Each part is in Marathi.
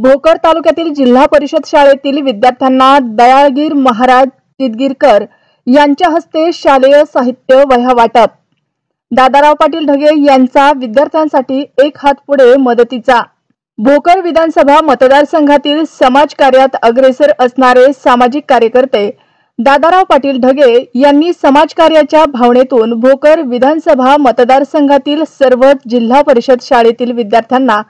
भोकर तालुक्यातील जिल्हा परिषद शाळेतील विद्यार्थ्यांना दयाळगीर महाराज चितगिरकर यांच्या हस्ते शालेय साहित्य वह्या वाटप। दादाराव पाटील ढगे यांचा विद्यार्थ्यांसाठी एक हात पुढे मदतीचा। भोकर विधानसभा मतदारसंघातील समाजकार्यात अग्रेसर असणारे सामाजिक कार्यकर्ते दादाराव पाटील ढगे यांनी समाजकार्याच्या भावनेतून भोकर विधानसभा मतदारसंघातील सर्व जिल्हा परिषद शाळेतील विद्यार्थ्यांना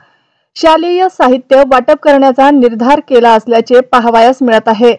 शालेय साहित्य वाटप करण्याचा निर्धार केला असल्याचे पाहावयास मिळत आहे।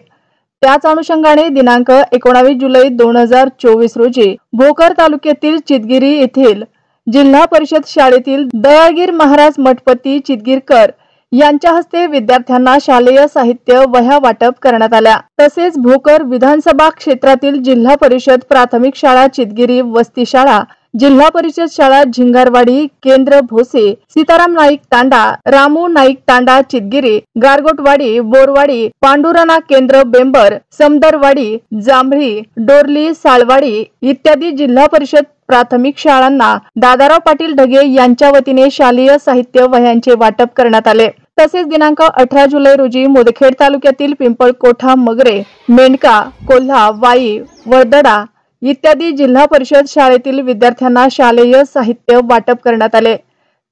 त्याच अनुषंगाने दिनांक 19 जुलै 2024 रोजी भोकर तालुक्यातील चितगिरी येथील जिल्हा परिषद शाळेतील दयाळगीर महाराज मठपती चितगिरकर यांच्या हस्ते विद्यार्थ्यांना शालेय साहित्य वह्या वाटप करण्यात आल्या। तसेच भोकर विधानसभा क्षेत्रातील जिल्हा परिषद प्राथमिक शाळा चितगिरी, वस्ती शाळा, जिल्हा परिषद शाळा झिंगारवाडी, केंद्र भोसे, सीताराम नाईक तांडा, रामू नाईक तांडा चितगिरी, गारगोटवाडी, बोरवाडी, पांडुरना केंद्र बेंबर, समदरवाडी, जांभळी, डोरली, साळवाडी इत्यादी जिल्हा परिषद प्राथमिक शाळांना दादाराव पाटील ढगे यांच्या वतीने शालेय साहित्य वह्यांचे वाटप करण्यात आले। तसेच दिनांक 18 जुलै रोजी मुदखेड तालुक्यातील पिंपळकोठा, मगरे, मेंढका, कोल्हा, वाई, वरदडा इत्यादी जिल्हा परिषद शाळेतील विद्यार्थ्यांना शालेय साहित्य वाटप करण्यात आले।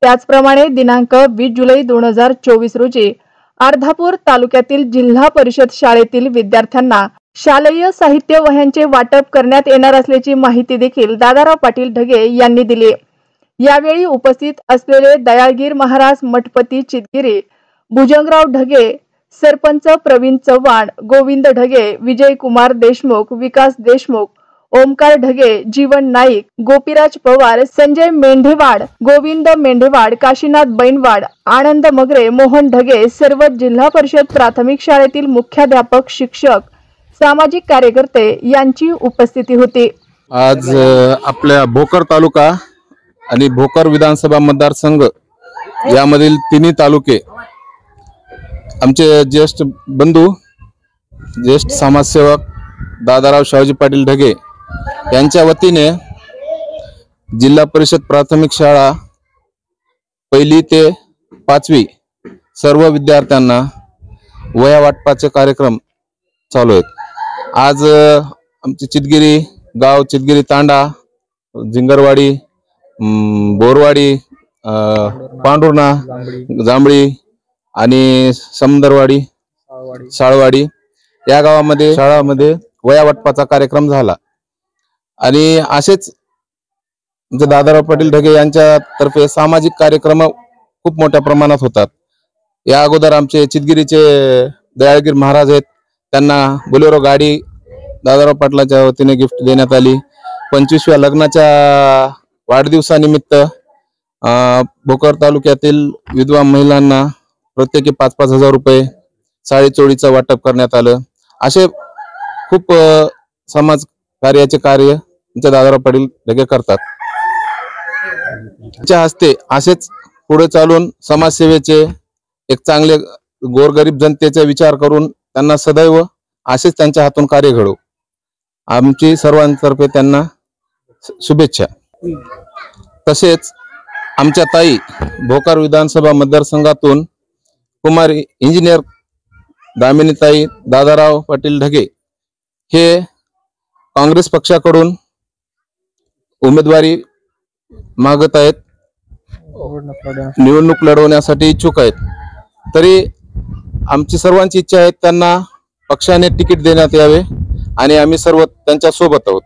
त्याचप्रमाणे दिनांक 20 जुलै 2024 रोजी अर्धापूर तालुक्यातील जिल्हा परिषद शाळेतील विद्यार्थ्यांना शालेय साहित्य वह्यांचे वाटप करण्यात येणार असल्याची माहिती देखील दादाराव पाटील ढगे यांनी दिली। यावेळी उपस्थित असलेले दयाळगीर महाराज मठपती चितगिरी, भुजंगराव ढगे, सरपंच प्रवीण चव्हाण, गोविंद ढगे, विजय कुमार देशमुख, विकास देशमुख, ओमकार ढगे, जीवन नाईक, गोपीराज पवार, संजय मेंढेवाड, गोविंद मेंढेवाड, काशीनाथ बैनवाड, आनंद मगरे, मोहन ढगे सर्व जिल्हा परिषद प्राथमिक शाळेतील मुख्याध्यापक, शिक्षक, सामाजिक कार्यकर्ते यांची उपस्थिती होती। आज आपल्या भोकर तालुका आणि भोकर विधानसभा मतदारसंघ यामधील तिन्ही तालुके आमचे ज्येष्ठ बंधू, ज्येष्ठ समाजसेवक दादाराव शाहजी पाटील ढगे यांच्या वतीने जिल्हा परिषद प्राथमिक शाळा 1ली ते 5वी सर्व विद्यार्थ्यांना वह्या वाटपाचे कार्यक्रम चालू आहेत। आज आमचे चितगिरी गाव, चितगिरी तांडा, झिंगरवाडी, बोरवाडी, पांडुरना, जांभळी आणि समदरवाडी, साळवाडी या गावामध्ये शाळामध्ये वह्या वाटपाचा कार्यक्रम झाला। आणि असेच दादाराव पाटील ढगे यांच्या तर्फे सामाजिक कार्यक्रम खूप मोठ्या प्रमाणात होतात। या अगोदर आमचे चितगिरीचे दयाळगीर महाराज आहेत, त्यांना बोलेरो गाडी दादाराव पाटलांच्या वतीने गिफ्ट देण्यात आली। 25व्या लग्नाच्या वाढदिवसानिमित्त भोकर तालुक्यातील विधवा महिलांना प्रत्येकी 5-5 हजार रुपये साडी चोळीचं वाटप करण्यात आलं। असे खूप समाज कार्याचे कार्य आमच्या दादाराव पाटील ढगे करतात। त्यांच्या हस्ते असेच पुढे चालून समाजसेवेचे एक चांगले गोरगरीब जनतेचा विचार करून त्यांना सदैव असेच त्यांच्या हातून कार्य घडो, आमची सर्वांतर्फे त्यांना शुभेच्छा। तसेच आमच्या ताई भोकर विधानसभा मतदारसंघातून कुमारी इंजिनियर दामिनीताई दादाराव पाटील ढगे हे काँग्रेस पक्षाकडून उमेदवारी मागत आहेत, निवडणूक लढवण्यासाठी इच्छुक आहेत। तरी आमची सर्वांची इच्छा आहे त्यांना पक्षाने तिकीट देण्यात यावे आणि आम्ही सर्व त्यांच्या सोबत आहोत।